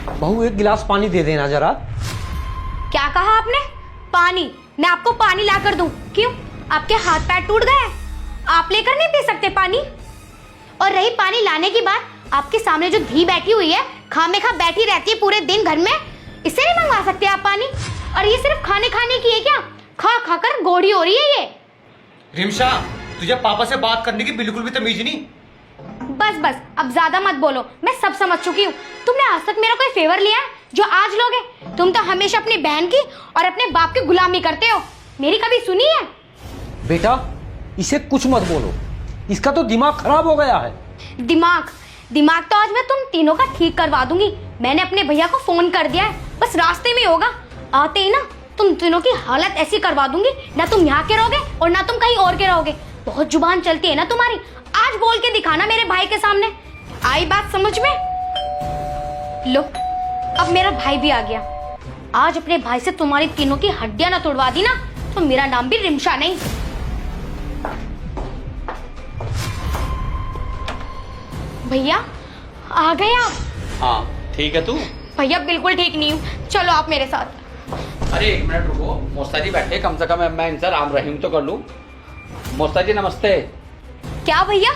बहू एक गिलास पानी दे देना जरा। क्या कहा आपने? पानी? मैं आपको पानी ला कर दूं? क्यों, आपके हाथ पैर टूट गए? आप लेकर नहीं पी सकते पानी? और रही पानी लाने की बात, आपके सामने जो धी बैठी हुई है, खामेखा बैठी रहती है पूरे दिन घर में, इससे नहीं मंगवा सकते आप पानी? और ये सिर्फ खाने खाने की है क्या? खा खा कर गोड़ी हो रही है ये। रिमशा, तुझे पापा से बात करने की बिल्कुल भी तमीज नहीं। बस बस, अब ज्यादा मत बोलो, मैं सब समझ चुकी हूँ। तुमने आज तक मेरा कोई फेवर लिया है जो आज लोगे? तुम तो हमेशा अपनी बहन की और अपने बाप की गुलामी करते हो। मेरी कभी सुनी है? बेटा इसे कुछ मत बोलो, इसका तो दिमाग खराब हो गया है। दिमाग तो आज मैं तुम तीनों का ठीक करवा दूंगी। मैंने अपने भैया को फोन कर दिया है, बस रास्ते में होगा। आते ही ना तुम तीनों की हालत ऐसी करवा दूंगी, ना तुम यहाँ के रहोगे और ना तुम कहीं और के रहोगे। बहुत जुबान चलती है ना तुम्हारी, आज बोल के दिखाना मेरे भाई के सामने। आई बात समझ में? लो, अब मेरा भाई भी आ गया। आज अपने भाई से तुम्हारी तीनों की हड्डियां ना तोड़वा दी ना, तो मेरा नाम भी रिमशा नहीं। भैया आ गए आप? हाँ ठीक है। तू? भैया बिल्कुल ठीक नहीं हूँ, चलो आप मेरे साथ। अरे एक मिनट रुको, मोस्ता जी बैठे, कम से कम मैं इनसे राम रहीम तो कर लूं। मोस्ता जी नमस्ते। क्या भैया,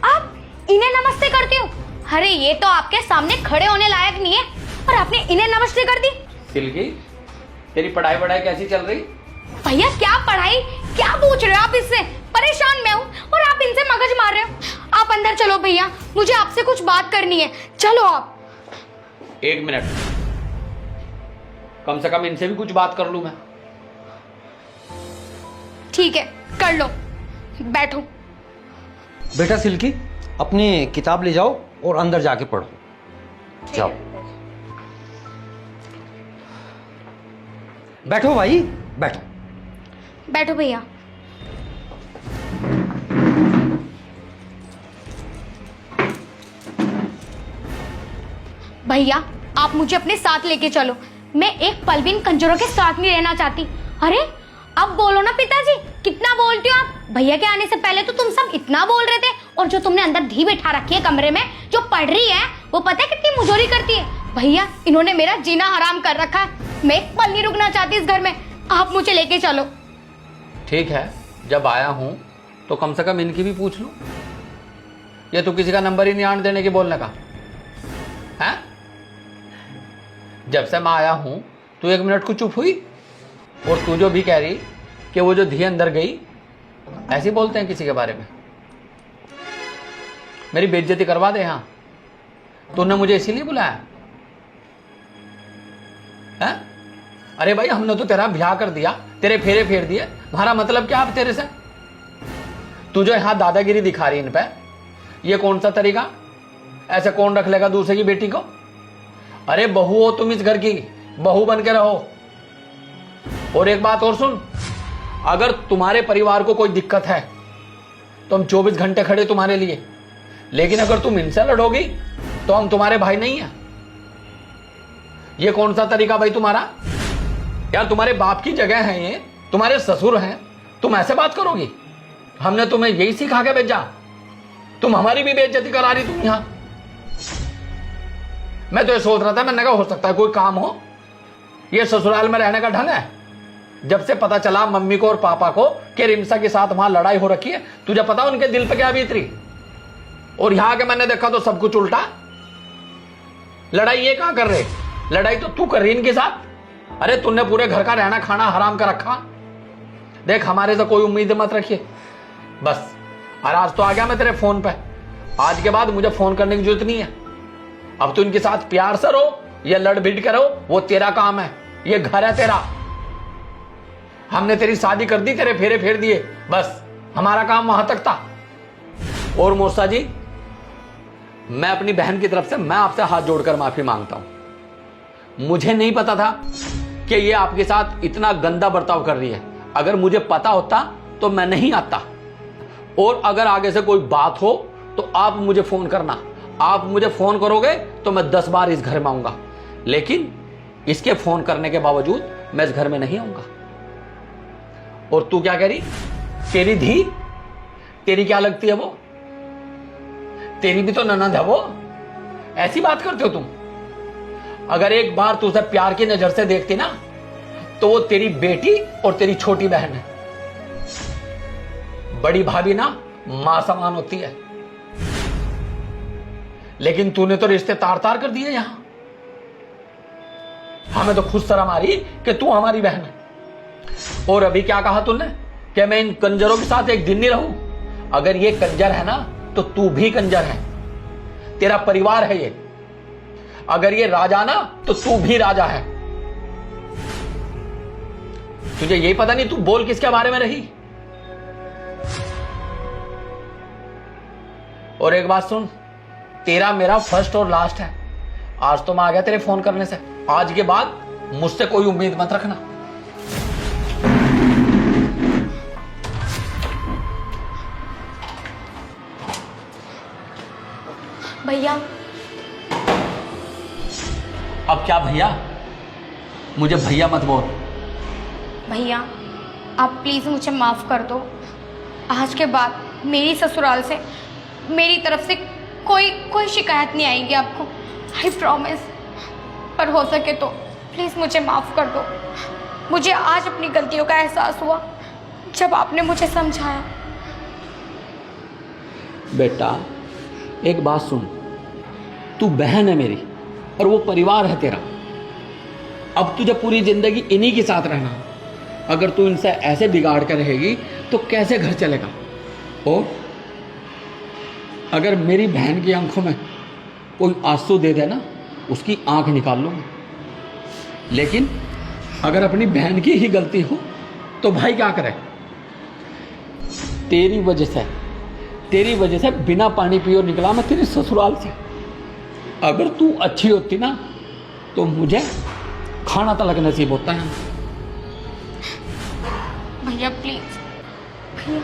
आप इन्हें नमस्ते करते हो? अरे ये तो आपके सामने खड़े होने लायक नहीं है, और आपने इन्हें नमस्ते कर दी। सिल्की, तेरी पढ़ाई वढ़ाई कैसी चल रही? भैया क्या पढ़ाई, क्या पूछ रहे हो आप इससे? परेशान मैं हूँ और आप इनसे मगज मार रहे हो। आप अंदर चलो भैया, मुझे आपसे कुछ बात करनी है, चलो आप। एक मिनट, कम से कम इनसे भी कुछ बात कर लूं मैं। ठीक है, कर लो, बैठो। बेटा सिल्की, अपनी किताब ले जाओ और अंदर जाके पढ़ो। जाओ बैठो भाई, बैठो। बैठो भैया। भैया आप मुझे अपने साथ लेके चलो, मैं एक पल भी इन कंजरों के साथ नहीं रहना चाहती। अरे अब बोलो ना पिताजी, कितना बोलते हो आप? भैया के आने से पहले तो तुम सब इतना बोल रहे थे, और जो तुमने अंदर धी बैठा रखी है कमरे में, जो पढ़ रही है, वो पता है कितनी मुजोरी करती है? भैया इन्होंने मेरा जीना हराम कर रखा है, मैं एक पल नहीं रुकना चाहती इस घर में, आप मुझे लेके चलो। ठीक है, जब आया हूं तो कम से कम इनकी भी पूछ लूं। ये तो किसी का नंबर ही नहीं आने देने के बोलने का है। जब से मैं आया हूं तू एक मिनट को चुप हुई, और तू जो भी कह रही कि वो जो धी अंदर गई, ऐसे बोलते हैं किसी के बारे में? मेरी बेइज्जती करवा दे। हाँ, तूने मुझे इसीलिए बुलाया है? अरे भाई हमने तो तेरा ब्याह कर दिया, तेरे फेरे फेर दिए, हमारा मतलब क्या अब तेरे से? तू जो यहां दादागिरी दिखा रही इन पे, ये कौन सा तरीका? ऐसे कौन रख लेगा दूसरे की बेटी को? अरे बहू हो तुम इस घर की, बहू बन के रहो। और एक बात और सुन, अगर तुम्हारे परिवार को कोई दिक्कत है तो हम 24 घंटे खड़े तुम्हारे लिए, लेकिन अगर तुम इनसे लड़ोगी तो हम तुम्हारे भाई नहीं है। ये कौन सा तरीका भाई तुम्हारा? यार तुम्हारे बाप की जगह है ये, तुम्हारे ससुर हैं, तुम ऐसे बात करोगी? हमने तुम्हें यही सिखा के भेजा, तुम हमारी भी बेइज्जती करा रही तुम यहां। मैं तो ये सोच रहा था, मैंने कहा हो सकता है कोई काम हो, ये ससुराल में रहने का ढंग है। जब से पता चला मम्मी को और पापा को कि रिमसा के साथ वहां लड़ाई हो रखी है, तुझे पता उनके दिल पे क्या बीत रही? और यहां के मैंने देखा तो सब कुछ उल्टा। लड़ाई ये कहां कर रहे? लड़ाई तो तू कर रही इनके साथ। अरे तूने पूरे घर का रहना खाना हराम कर रखा। देख हमारे से कोई उम्मीद मत रखिए बस। और आज तो आ गया मैं तेरे फोन पे, आज के बाद मुझे फोन करने की जरूरत नहीं है। अब तू इनके साथ प्यार से रहो या लड़ भिड़ के रहो, वो तेरा काम है, ये घर है तेरा। हमने तेरी शादी कर दी, तेरे फेरे फेर दिए, बस हमारा काम वहां तक था। और मोसा जी, मैं अपनी बहन की तरफ से मैं आपसे हाथ जोड़कर माफी मांगता हूं। मुझे नहीं पता था कि ये आपके साथ इतना गंदा बर्ताव कर रही है। अगर मुझे पता होता तो मैं नहीं आता। और अगर आगे से कोई बात हो तो आप मुझे फोन करना। आप मुझे फोन करोगे तो मैं 10 बार इस घर में आऊंगा, लेकिन इसके फोन करने के बावजूद मैं इस घर में नहीं आऊंगा। और तू क्या कह रही? तेरी धी, तेरी क्या लगती है वो? तेरी भी तो ननद है वो। ऐसी बात करते हो तुम? अगर एक बार तू उसे प्यार की नजर से देखती ना, तो वो तेरी बेटी और तेरी छोटी बहन है। बड़ी भाभी ना मां समान होती है, लेकिन तूने तो रिश्ते तार तार कर दिए यहां। हमें तो खुद शर्म आ रही कि तू हमारी बहन है। और अभी क्या कहा तूने कि मैं इन कंजरों के साथ एक दिन नहीं रहूं? अगर ये कंजर है ना, तो तू भी कंजर है, तेरा परिवार है ये। अगर ये राजा ना, तो तू भी राजा है। तुझे यही पता नहीं तू बोल किसके बारे में रही? और एक बात सुन, तेरा मेरा फर्स्ट और लास्ट है। आज तो मैं आ गया तेरे फोन करने से, आज के बाद मुझसे कोई उम्मीद मत रखना। भैया, अब क्या भैया? मुझे भैया मत बोल। भैया आप प्लीज़ मुझे माफ़ कर दो। आज के बाद मेरी ससुराल से, मेरी तरफ से कोई शिकायत नहीं आएगी आपको, आई प्रॉमिस। पर हो सके तो प्लीज़ मुझे माफ़ कर दो। मुझे आज अपनी गलतियों का एहसास हुआ जब आपने मुझे समझाया। बेटा एक बात सुन, तू बहन है मेरी और वो परिवार है तेरा। अब तुझे पूरी जिंदगी इन्हीं के साथ रहना है। अगर तू इनसे ऐसे बिगाड़ कर रहेगी तो कैसे घर चलेगा? और अगर मेरी बहन की आंखों में कोई आंसू दे देना, उसकी आंख निकाल लूंगा। लेकिन अगर अपनी बहन की ही गलती हो तो भाई क्या करे? तेरी वजह से बिना पानी पिए निकला मैं तेरी ससुराल से। अगर तू अच्छी होती ना, तो मुझे खाना तलक नसीब होता है। भैया प्लीज़, भैया